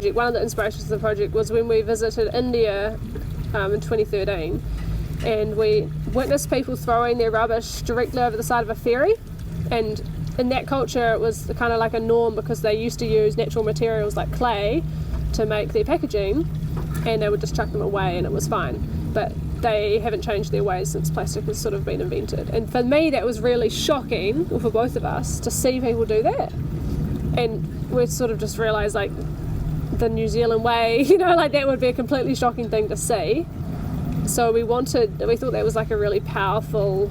One of the inspirations of the project was when we visited India in 2013, and we witnessed people throwing their rubbish directly over the side of a ferry. And in that culture it was kind of like a norm, because they used to use natural materials like clay to make their packaging, and they would just chuck them away and it was fine. But they haven't changed their ways since plastic has sort of been invented. And for me that was really shocking, or for both of us, to see people do that. And we sort of just realised, like, the New Zealand way, like that would be a completely shocking thing to see. So we thought that was like a really powerful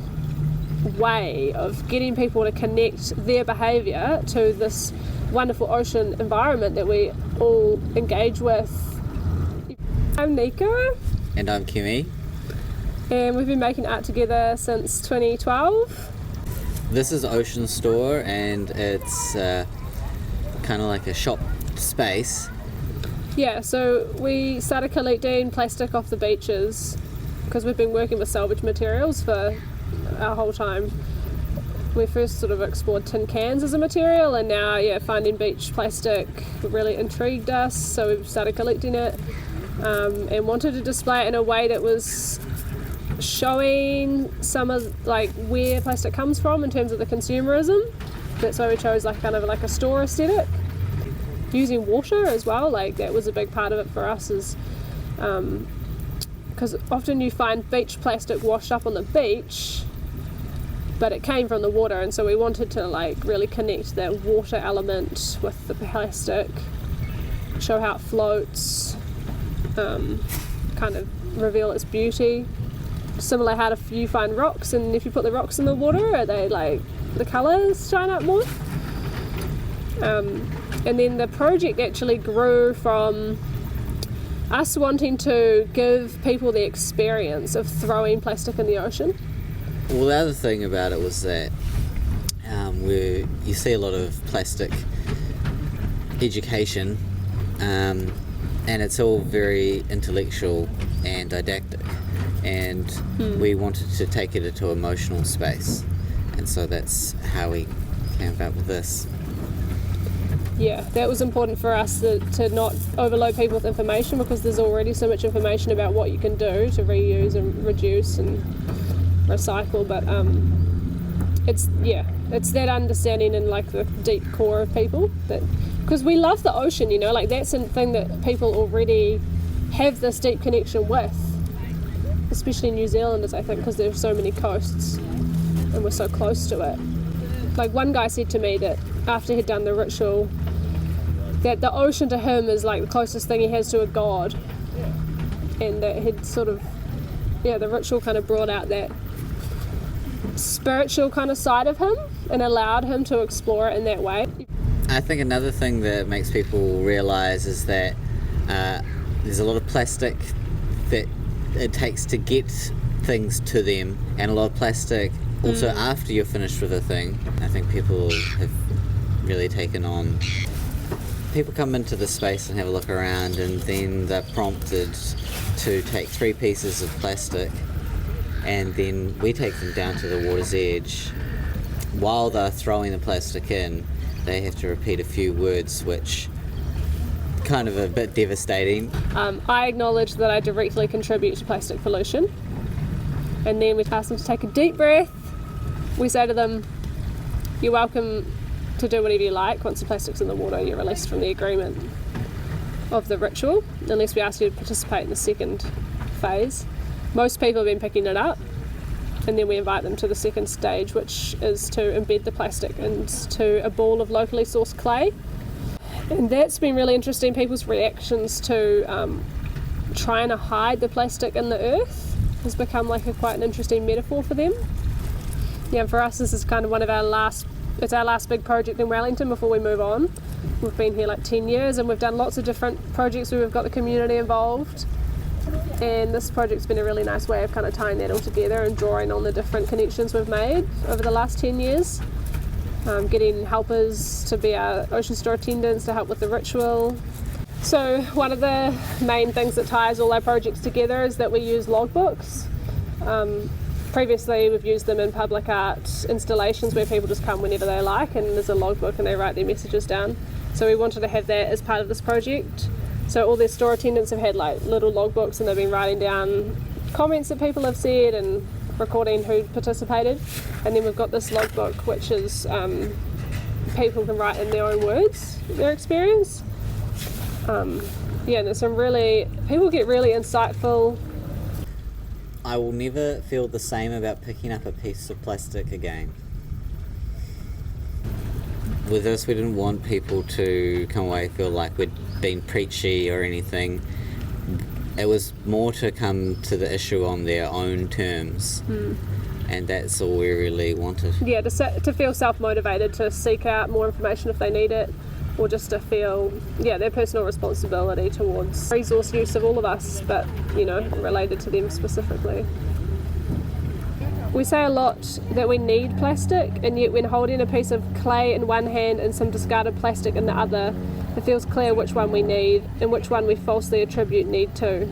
way of getting people to connect their behaviour to this wonderful ocean environment that we all engage with. I'm Niko. And I'm Kemi. And we've been making art together since 2012. This is Ocean Store, and it's kind of like a shop space. Yeah, so we started collecting plastic off the beaches because we've been working with salvage materials for our whole time. We first sort of explored tin cans as a material, and now finding beach plastic really intrigued us, so we started collecting it and wanted to display it in a way that was showing some of like where plastic comes from in terms of the consumerism. That's why we chose kind of like a store aesthetic. Using water as well, like that was a big part of it for us, is because often you find beach plastic washed up on the beach, but it came from the water, and so we wanted to like really connect that water element with the plastic, show how it floats, kind of reveal its beauty. Similar how if you find rocks, and if you put the rocks in the water, are they like the colours shine up more? And then the project actually grew from us wanting to give people the experience of throwing plastic in the ocean. Well, the other thing about it was that you see a lot of plastic education, and it's all very intellectual and didactic, and we wanted to take it into emotional space, and so that's how we came about with this. Yeah, that was important for us to not overload people with information, because there's already so much information about what you can do to reuse and reduce and recycle, but it's that understanding in like the deep core of people, that because we love the ocean, like that's a thing that people already have this deep connection with, especially New Zealanders, I think, because there's so many coasts and we're so close to it. Like one guy said to me that after he'd done the ritual, that the ocean to him is like the closest thing he has to a god, and that he'd sort of, the ritual kind of brought out that spiritual kind of side of him and allowed him to explore it in that way. I think another thing that makes people realise is that there's a lot of plastic that it takes to get things to them, and a lot of plastic also after you're finished with a thing. I think people have really taken on. People come into the space and have a look around, and then they're prompted to take 3 pieces of plastic, and then we take them down to the water's edge. While they're throwing the plastic in, they have to repeat a few words, which kind of a bit devastating. I acknowledge that I directly contribute to plastic pollution, and then we ask them to take a deep breath. We say to them, you're welcome to do whatever you like. Once the plastic's in the water, you're released from the agreement of the ritual, unless we ask you to participate in the second phase. Most people have been picking it up, and then we invite them to the second stage, which is to embed the plastic into a ball of locally sourced clay. And that's been really interesting. People's reactions to trying to hide the plastic in the earth has become like quite an interesting metaphor for them. Yeah, for us this is kind of our last big project in Wellington before we move on. We've been here like 10 years, and we've done lots of different projects where we've got the community involved, and this project's been a really nice way of kind of tying that all together and drawing on the different connections we've made over the last 10 years. Getting helpers to be our ocean store attendants to help with the ritual. So one of the main things that ties all our projects together is that we use logbooks. Previously we've used them in public art installations where people just come whenever they like, and there's a logbook and they write their messages down. So we wanted to have that as part of this project. So all their store attendants have had like little logbooks, and they've been writing down comments that people have said and recording who participated. And then we've got this logbook, which is people can write in their own words their experience. And there's people get really insightful. I will never feel the same about picking up a piece of plastic again. With this, we didn't want people to come away feel like we'd been preachy or anything. It was more to come to the issue on their own terms, and that's all we really wanted. Yeah, to feel self-motivated, to seek out more information if they need it, or just to feel, their personal responsibility towards resource use of all of us, but, related to them specifically. We say a lot that we need plastic, and yet when holding a piece of clay in one hand and some discarded plastic in the other, it feels clear which one we need and which one we falsely attribute need to.